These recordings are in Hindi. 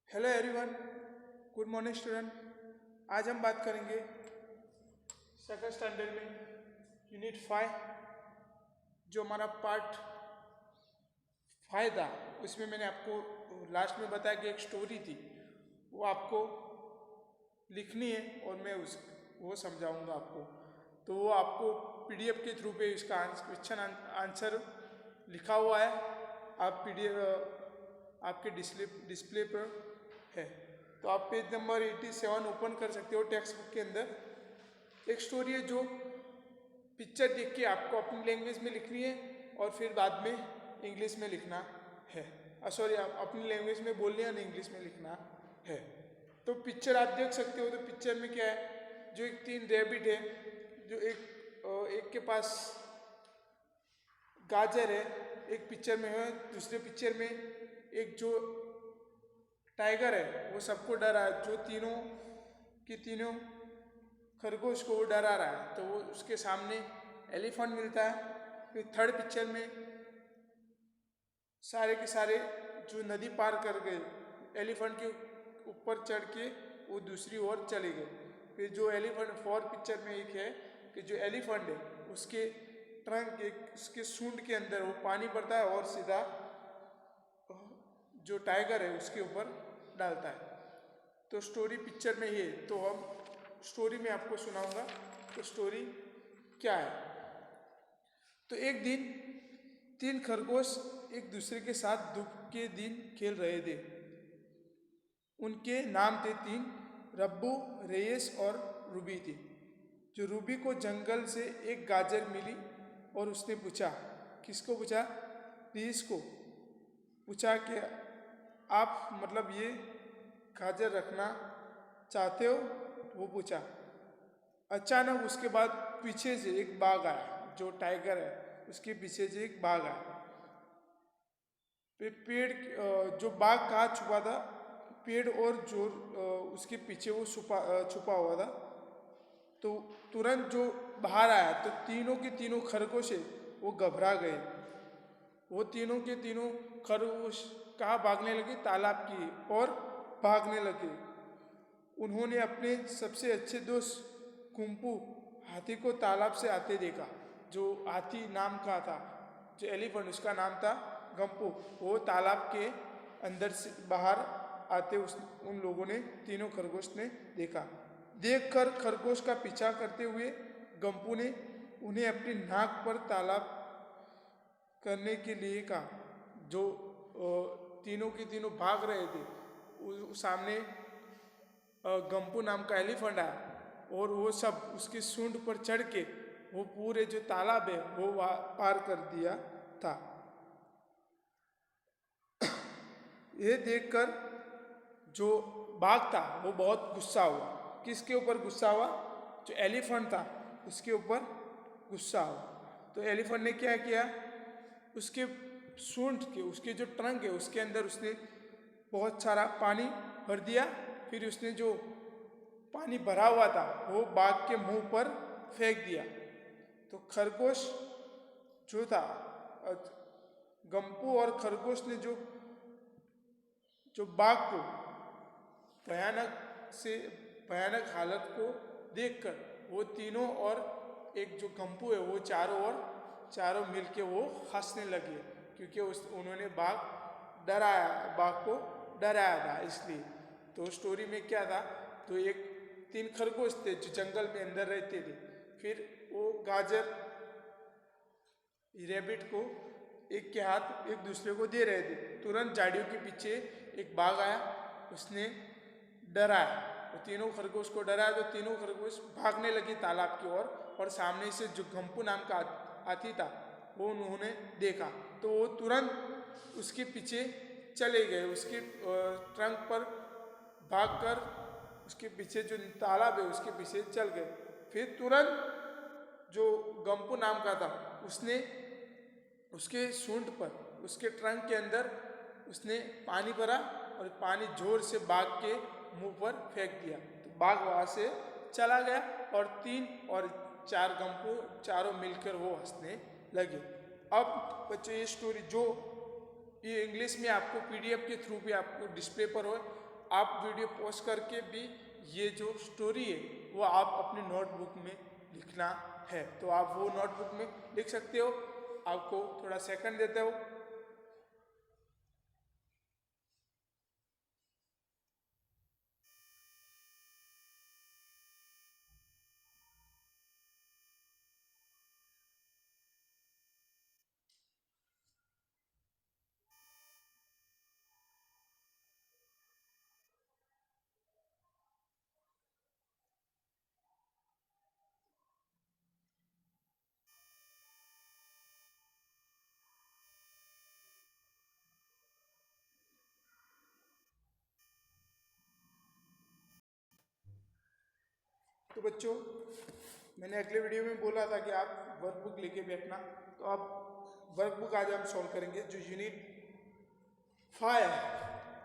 Hello everyone, good morning student. आज हम बात करेंगे सेकंड स्टैंडर्ड में यूनिट 5 जो हमारा पार्ट 5 था। उसमें मैंने आपको लास्ट में बताया कि एक स्टोरी थी, वो आपको लिखनी है और मैं वो समझाऊंगा आपको। तो वो आपको पीडीएफ के थ्रू पे इसका क्वेश्चन आंसर लिखा हुआ है। आप पीडीएफ आपके डिस्प्ले पर है, तो आप पेज नंबर 87 ओपन कर सकते हो। टेक्स्ट बुक के अंदर एक स्टोरी है जो पिक्चर देख के आपको अपनी लैंग्वेज में लिखनी है और फिर बाद में इंग्लिश में लिखना है। सॉरी, आप अपनी लैंग्वेज में बोलनी है और इंग्लिश में लिखना है। तो पिक्चर आप देख सकते हो। तो पिक्चर में क्या है, जो एक 3 रैबिट है, जो एक के पास गाजर है, एक पिक्चर में है। दूसरे पिक्चर में एक जो टाइगर है वो सबको डरा है, जो तीनों खरगोश को वो डरा रहा है। तो वो उसके सामने एलिफेंट मिलता है। फिर थर्ड पिक्चर में सारे के सारे जो नदी पार कर गए, एलिफेंट के ऊपर चढ़ के वो दूसरी ओर चले गए। फिर जो एलिफेंट फोर्थ पिक्चर में एक है कि जो एलिफेंट है उसके ट्रंक उसके सूंड के अंदर वो पानी पड़ता है और सीधा जो टाइगर है उसके ऊपर डालता है। तो स्टोरी पिक्चर में ये, तो हम स्टोरी में आपको सुनाऊंगा। तो स्टोरी क्या है, तो एक दिन 3 खरगोश एक दूसरे के साथ धूप के दिन खेल रहे थे। उनके नाम थे 3, रब्बू, रेयस और रूबी थे। जो रूबी को जंगल से एक गाजर मिली और उसने पूछा, किसको पूछा? रेयस को पूछा कि आप मतलब ये गाजर रखना चाहते हो? वो पूछा। अचानक उसके बाद पीछे से एक बाघ आया, जो टाइगर है उसके पीछे से एक बाघ आया। पेड़ जो बाघ कहाँ छुपा था, पेड़ और जो उसके पीछे वो छुपा हुआ था। तो तुरंत जो बाहर आया तो तीनों के तीनों खरगोश है वो घबरा गए। वो तीनों के तीनों खरगोश कहाँ भागने लगे? तालाब की और भागने लगे। उन्होंने अपने सबसे अच्छे दोस्त कुंपू हाथी को तालाब से आते देखा। जो हाथी नाम का था, जो एलिफेंट, उसका नाम था गंपू। वो तालाब के अंदर से बाहर आते उन लोगों ने, तीनों खरगोश ने देखा। देखकर खरगोश का पीछा करते हुए गंपू ने उन्हें अपनी नाक पर तालाब करने के लिए कहा। जो तीनों के तीनों भाग रहे थे, सामने गंपू नाम का एलिफेंट आया और वो सब उसकी सूंड पर चढ़ के वो पूरे जो तालाब है वो पार कर दिया था। ये देखकर जो बाघ था वो बहुत गुस्सा हुआ। किसके ऊपर गुस्सा हुआ? जो एलिफेंट था उसके ऊपर गुस्सा हुआ। तो एलिफेंट ने क्या किया, उसके सूंड के, उसके जो ट्रंक है उसके अंदर उसने बहुत सारा पानी भर दिया। फिर उसने जो पानी भरा हुआ था वो बाघ के मुंह पर फेंक दिया। तो खरगोश जो था, गंपू और खरगोश ने जो बाघ को भयानक हालत को देखकर वो तीनों और एक जो गंपू है वो चारों मिलके वो हंसने लगे, क्योंकि उन्होंने बाघ को डराया था इसलिए। तो स्टोरी में क्या था, तो एक 3 खरगोश थे जो जंगल में अंदर रहते थे। फिर वो गाजर रैबिट को एक के हाथ एक दूसरे को दे रहे थे। तुरंत झाड़ियों के पीछे एक बाघ आया, उसने डराया, वो तीनों खरगोश को डराया। तो तीनों खरगोश भागने लगे तालाब की ओर और सामने से जो गंपू नाम का हाथी था वो उन्होंने देखा। तो वो तुरंत उसके पीछे चले गए, उसके ट्रंक पर भागकर उसके पीछे जो तालाब है उसके पीछे चल गए। फिर तुरंत जो गंपू नाम का था उसने उसके सूंड पर, उसके ट्रंक के अंदर उसने पानी भरा और पानी जोर से बाघ के मुंह पर फेंक दिया। तो बाघ वहाँ से चला गया और 3 और 4 गंपू चारों मिलकर वो हंसने लगे। अब बच्चों ये स्टोरी जो ये इंग्लिश में आपको पीडीएफ के थ्रू भी आपको डिस्प्ले पर हो, आप वीडियो पॉज करके भी ये जो स्टोरी है वो आप अपनी नोटबुक में लिखना है। तो आप वो नोटबुक में लिख सकते हो। आपको थोड़ा सेकंड देते हो। तो बच्चों, मैंने अगले वीडियो में बोला था कि आप वर्कबुक लेके बैठना। तो आप वर्कबुक आज हम सॉल्व करेंगे। जो यूनिट 5 है,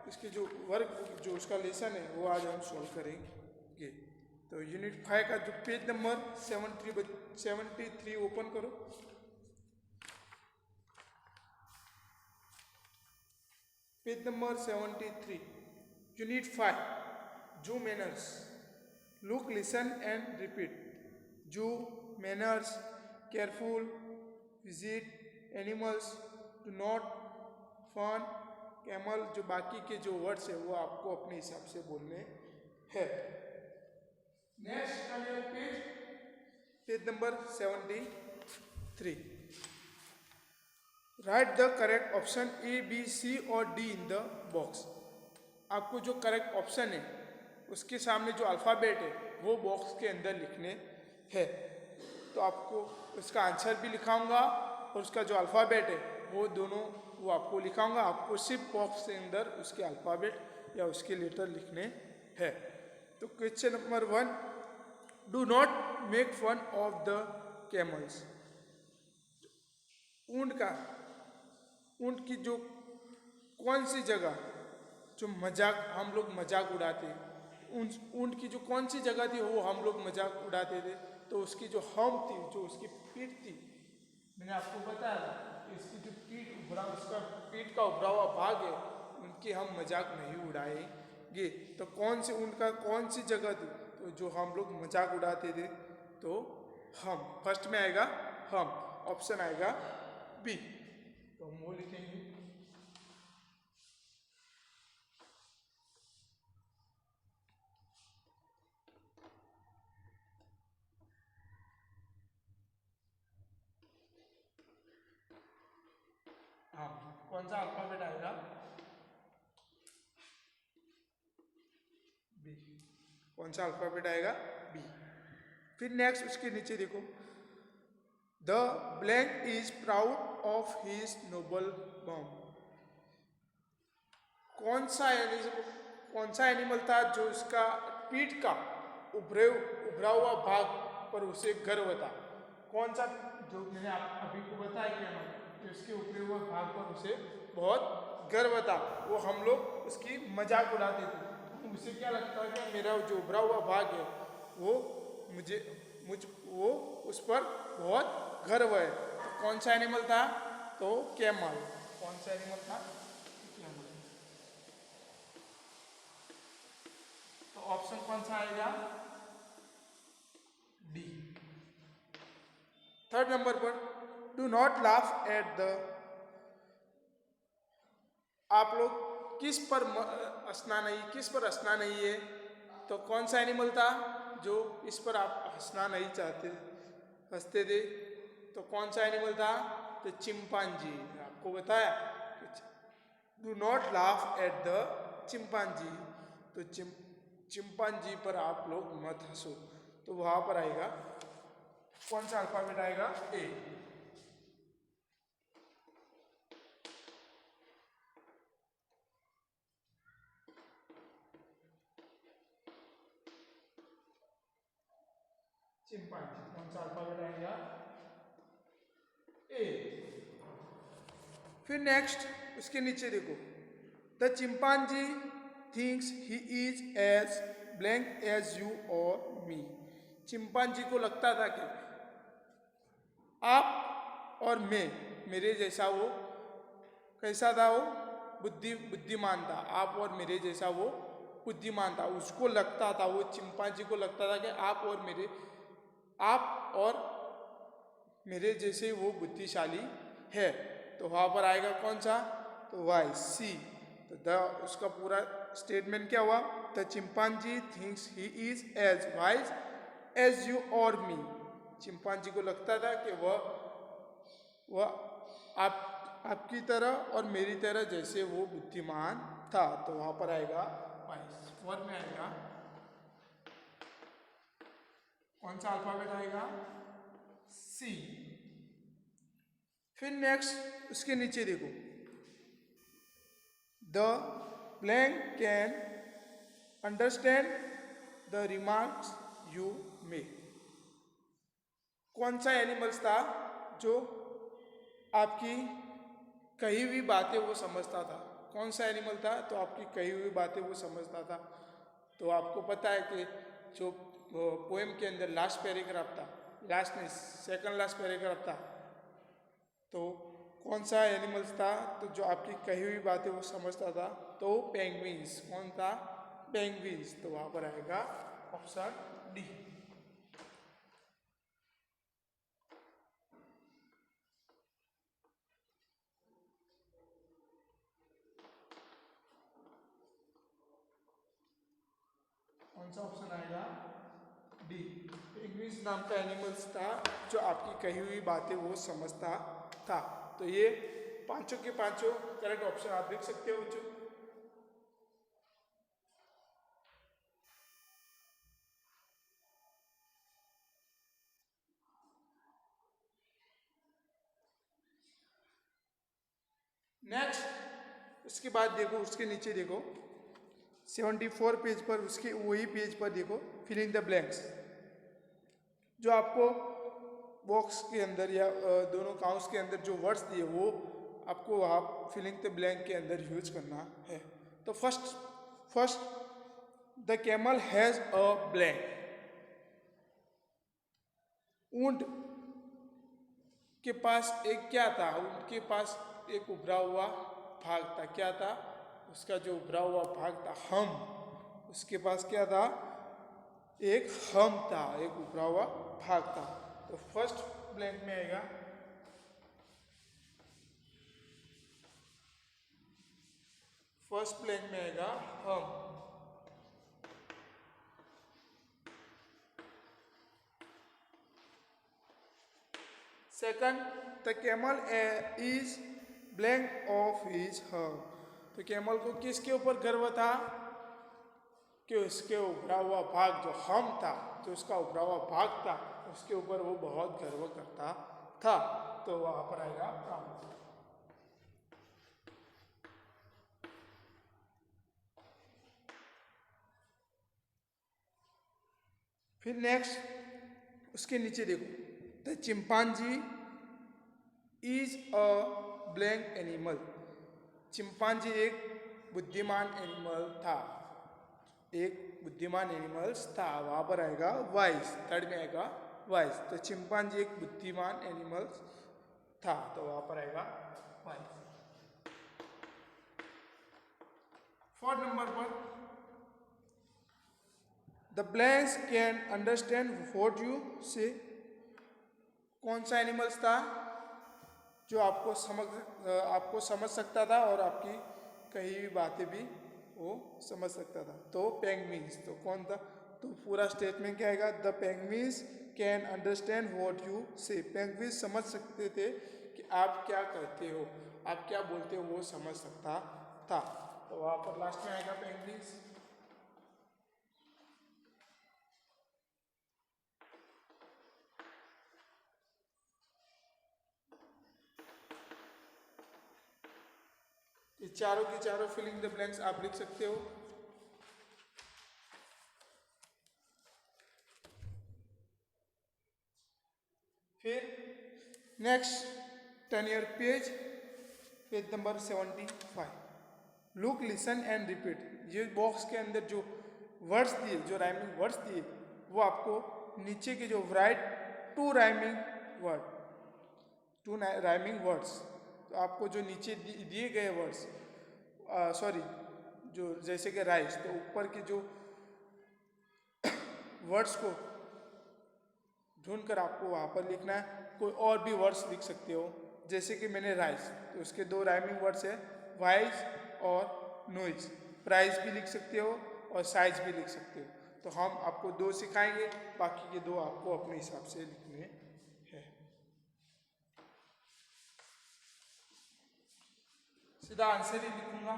इसकी जो वर्कबुक जो उसका लेसन है वो आज हम सॉल्व करेंगे। तो यूनिट 5 का जो पेज नंबर 73 ओपन करो। Page number 73, unit 5, zoo manners. Look, listen and repeat. Zoo manners, careful, visit, animals, do not, fun, camel. जो बाकी के जो वर्ड्स है वो आपको अपने हिसाब से बोलने हैं। Next page, page number 73। Right the correct option A, B, C और डी इन द बॉक्स। आपको जो करेक्ट ऑप्शन है उसके सामने जो अल्फ़ाबेट है वो बॉक्स के अंदर लिखने हैं। तो आपको उसका आंसर भी लिखाऊंगा और उसका जो अल्फ़ाबेट है वो दोनों वो आपको लिखाऊंगा। आपको सिर्फ बॉक्स के अंदर उसके अल्फ़ाबेट या उसके लेटर लिखने हैं। तो question number 1, do not make fun of the camels. ऊंट की जो कौन सी जगह जो मजाक हम लोग मजाक उड़ाते हैं, ऊंट की जो कौन सी जगह थी वो हम लोग मजाक उड़ाते थे। तो उसकी जो हम थी, जो उसकी पीठ थी, मैंने आपको बताया कि इसकी जो उसका पीठ का उभरा हुआ भाग है, उनकी हम मजाक नहीं उड़ाएंगे। तो कौन सी ऊंट का कौन सी जगह थी तो जो हम लोग मजाक उड़ाते थे, तो हम फर्स्ट में आएगा हम, ऑप्शन आएगा बी। तो हम वो लिखेंगे। हाँ, कौन सा अल्फाबेट आएगा? बी। कौन सा अल्फाबेट आएगा? बी। फिर नेक्स्ट उसके नीचे देखो, the blank is proud of his noble balm. कौन सा एनिमल था जो उसका पीठ का उभरा हुआ भाग पर उसे गर्व था? कौन सा, जो मैंने आप अभी को बताया कि हम इसके उभरे हुए भाग पर उसे बहुत गर्व था, वो हम लोग उसकी मजाक उड़ाते थे। तो उसे क्या लगता है कि मेरा जो उभरा हुआ भाग है वो वो उस पर बहुत गर्व है। तो कौन सा एनिमल था? तो कैमल। कौन सा एनिमल था? कैमल। तो ऑप्शन कौन सा आएगा? डी। थर्ड नंबर पर, do not laugh at the. आप लोग किस पर हंसना नहीं है? तो कौन सा एनिमल था जो इस पर आप हंसना नहीं चाहते, हंसते थे? तो कौन सा एनिमल था? तो चिंपांजी। आपको बताया do not laugh at the chimpanzee. तो चिंपांजी पर आप लोग मत हंसो। तो वहां पर आएगा कौन सा अल्फाबेट आएगा? ए। चिंपांजी। कौन सा अल्फाबेट आएगा? ए। फिर नेक्स्ट उसके नीचे देखो, the chimpanzee thinks he is as blank as you or me. Chimpanzee को लगता था कि आप और मैं मेरे जैसा वो कैसा था? वो बुद्धिमान था। आप और मेरे जैसा वो बुद्धिमान था, उसको लगता था, वो चिंपांजी को लगता था कि आप और मेरे जैसे वो बुद्धिशाली है। तो वहाँ पर आएगा कौन सा, तो वाई सी। तो द उसका पूरा स्टेटमेंट क्या हुआ, the chimpanzee thinks he is as wise as you or me. Chimpanzee को लगता था कि वह आपकी तरह और मेरी तरह जैसे वो बुद्धिमान था। तो वहाँ पर आएगा वाइज। फोर में आएगा कौन सा अल्फाबेट आएगा, सी। फिर नेक्स्ट उसके नीचे देखो, the blank can understand the remarks you make. कौन सा एनिमल्स था जो आपकी कही हुई बातें वो समझता था, कौन सा एनिमल था तो आपकी कही हुई बातें वो समझता था। तो आपको पता है कि जो पोएम के अंदर लास्ट पैराग्राफ था, लास्ट नहीं सेकंड लास्ट पैराग्राफ था, तो कौन सा एनिमल्स था तो जो आपकी कही हुई बातें वो समझता था, तो पेंगुइन्स। कौन था, पेंगुइन्स। तो वहाँ पर आएगा ऑप्शन डी। कौन सा ऑप्शन आएगा, डी। पेंगुइन्स नाम का एनिमल्स था जो आपकी कही हुई बातें वो समझता था। तो ये पांचों के पांचों करेक्ट ऑप्शन आप देख सकते हो बच्चों। नेक्स्ट उसके बाद देखो, उसके नीचे देखो 74 पेज पर, उसके वही पेज पर देखो फिल इन द ब्लैंक्स। जो आपको बॉक्स के अंदर या दोनों काउंट्स के अंदर जो वर्ड्स दिए वो आपको वहाँ फिलिंग द ब्लैंक के अंदर यूज करना है। तो first the camel has a blank. ऊंट के पास एक क्या था, उनके पास एक उभरा हुआ भाग था। क्या था उसका जो उभरा हुआ भाग था, हम। उसके पास क्या था, एक हम था, एक उभरा हुआ भाग था। तो फर्स्ट ब्लैंक में आएगा हम। Second the camel is blank of his herb. तो कैमल को किसके ऊपर गर्व था, कि उसके उभरा हुआ भाग जो हम था, जो उसका उभरा हुआ भाग था, उसके ऊपर वो बहुत गर्व करता था। तो वहां पर आएगा प्राउड। फिर नेक्स्ट उसके नीचे देखो, the chimpanzee is a blank animal. Chimpanzee एक बुद्धिमान एनिमल था, एक बुद्धिमान एनिमल्स था। वहां पर आएगा वाइज, थर्ड में आएगा वाइज। तो चिंपांजी एक बुद्धिमान एनिमल्स था, तो वहां पर आएगा वाइज। फोर्थ नंबर पर the blanks can understand what you से। कौन सा एनिमल्स था जो आपको समझ सकता था और आपकी कही हुई बातें भी वो समझ सकता था, तो पेंगुइन्स। तो कौन था, तो पूरा स्टेटमेंट क्या आएगा, the penguins can understand what you से। पेंगुइन्स समझ सकते थे कि आप क्या कहते हो, आप क्या बोलते हो, वो समझ सकता था। तो वहाँ पर लास्ट में आएगा पेंगुइन्स। ये चारों की चारों फिलिंग द ब्लैंक्स आप लिख सकते हो। फिर next turn your page number 75। Look, listen and repeat. ये बॉक्स के अंदर जो वर्ड्स दिए, जो राइमिंग वर्ड्स दिए, वो आपको नीचे के जो टू राइमिंग वर्ड्स, तो आपको जो नीचे दिए गए वर्ड्स, सॉरी, जो जैसे कि राइस, तो ऊपर के जो वर्ड्स को ढूंढकर आपको वहाँ पर लिखना है। कोई और भी वर्ड्स लिख सकते हो, जैसे कि मैंने राइस, तो उसके दो राइमिंग वर्ड्स है, वाइज और नॉइज। प्राइस भी लिख सकते हो और साइज भी लिख सकते हो। तो हम आपको दो सिखाएंगे, बाकी के दो आपको अपने हिसाब से लिखने हैं। सीधा आंसर ही लिखूंगा।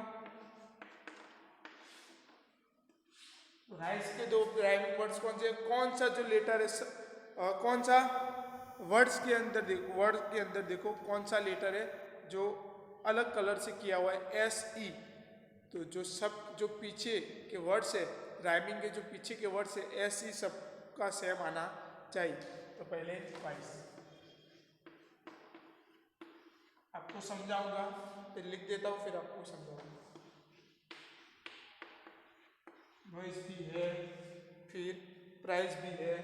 राइस के दो राइमिंग वर्ड्स कौन से, कौन सा जो लेटर है, कौन सा वर्ड्स के अंदर देखो, वर्ड के अंदर देखो कौन सा लेटर है जो अलग कलर से किया हुआ है, एस ई। तो जो सब जो पीछे के वर्ड्स है, राइमिंग के जो पीछे के वर्ड्स है, एस ई सबका सेम आना चाहिए। तो पहले वाइस आपको समझाऊंगा, फिर लिख देता हूँ, फिर आपको समझाऊंगा। नॉइज भी है, फिर प्राइस भी है,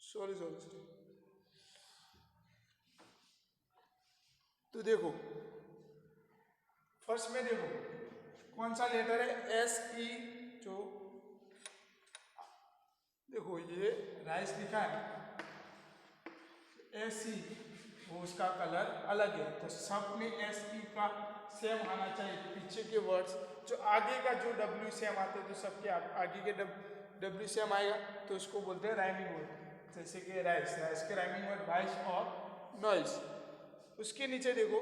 सॉरी। तो देखो फर्स्ट में देखो कौन सा लेटर है, एस ई। जो देखो ये राइस लिखा है, एस ई, वो उसका कलर अलग है, तो सब में एस ई का सेम आना चाहिए। पीछे के वर्ड्स जो आगे का जो डब्ल्यू सेम आते हैं, तो सबके आगे के डब्ल्यू सेम आएगा, तो उसको बोलते हैं राइमिंग वर्ड। जैसे कि राइस, राइस के राइमिंग वर्ड वाइस और नॉइस। उसके नीचे देखो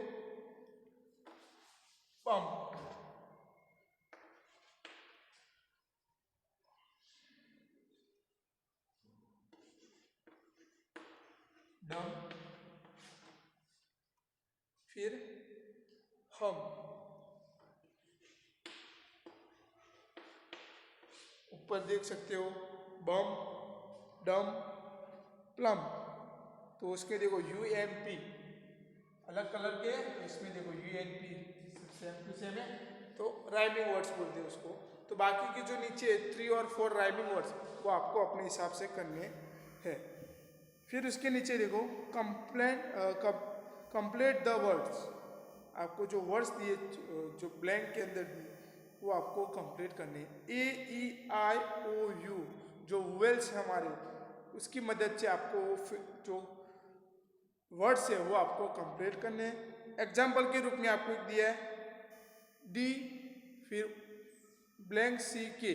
पंप, डम, फिर हम, ऊपर देख सकते हो बम, डम, प्लम। तो उसके देखो यू एम पी अलग कलर के, तो इसमें देखो U N P same to same है, तो राइमिंग वर्ड्स बोलते हैं उसको। तो बाकी के जो नीचे 3 और 4 राइमिंग वर्ड्स, वो आपको अपने हिसाब से करने हैं। फिर उसके नीचे देखो कंप्लीट द वर्ड्स। आपको जो वर्ड्स दिए, जो ब्लैंक के अंदर दिए, वो आपको कंप्लीट करने हैं। ए ई आई ओ यू जो वेल्स हमारे, उसकी मदद से आपको जो वर्ड्स है वो आपको कंप्लीट करने हैं। एग्जाम्पल के रूप में आपको दिया है डी, फिर ब्लैंक सी के,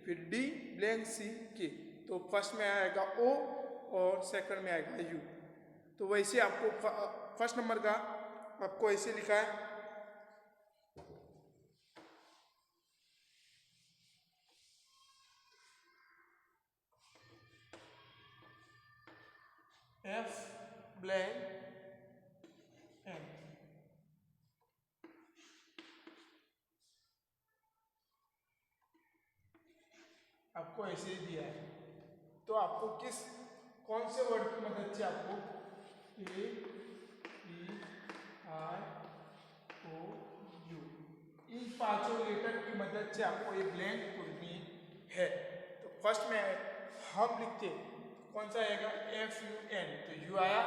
फिर डी ब्लैंक सी के। तो फर्स्ट में आएगा ओ और सेकंड में आएगा यू। तो वैसे आपको फर्स्ट नंबर का आपको ऐसे लिखा है, एफ ब्लैंक एन। आपको ऐसे ही दिया है, तो आपको कौन से वर्ड की मदद से आपको ए ई आई ओ यू, इन पांचों लेटर की मदद से आपको ये ब्लैंक पूरनी है। तो फर्स्ट में हम लिखते कौन सा आएगा, एफ यू एन, तो यू आया,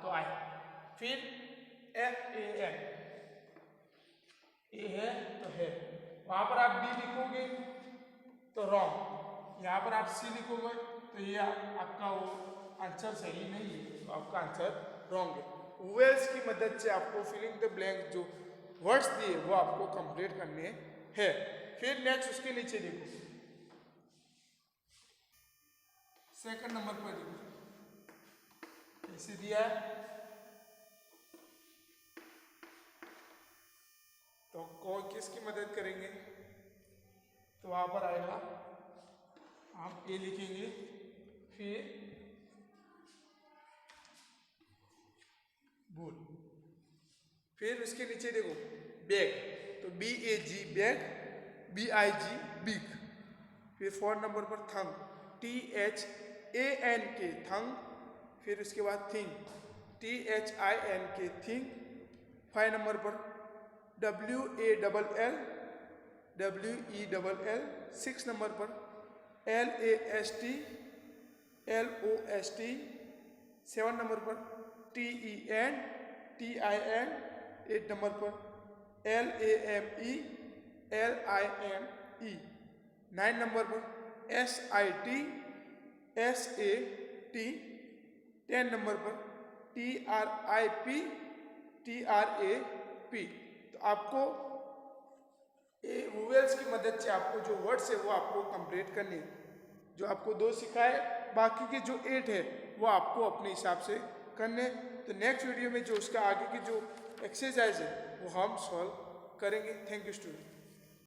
तो आया। फिर एफ ए एन, ए है तो है, वहां पर आप बी लिखोगे तो रॉन्ग, यहाँ पर आप सी लिखोगे तो ये आपका वो आंसर सही नहीं है, तो आपका आंसर रॉन्ग है। वेल्स की मदद से आपको फिलिंग द ब्लैंक जो वर्ड्स दिए वो आपको कंप्लीट करने हैं। फिर नेक्स्ट उसके नीचे देखो, सेकंड नंबर पर देखो ऐसे दिया है, तो कौन किसकी मदद करेंगे, तो वहां पर आएगा आप ए लिखेंगे, फिर भूल, फिर उसके नीचे देखो बैग, तो B A G bag, B I G big. फिर 4 नंबर पर thank, T H A N K thank. फिर उसके बाद think, T H I N K think. 5 नंबर पर W A double L, W E double L. 6 नंबर पर L A S T, L O S T. 7 नंबर पर T E N, T I N. 8 नंबर पर LAMELINE। 9 नंबर पर SITSAT। 10 नंबर पर TRIP। तो आपको वोवेल्स की मदद से आपको जो वर्ड्स है वो आपको कंप्लीट करनी है। जो आपको 2 सिखाए, बाकी के जो 8 है वो आपको अपने हिसाब से करने। तो नेक्स्ट वीडियो में जो उसका आगे की जो एक्सरसाइज है वो हम सॉल्व करेंगे। Thank you student.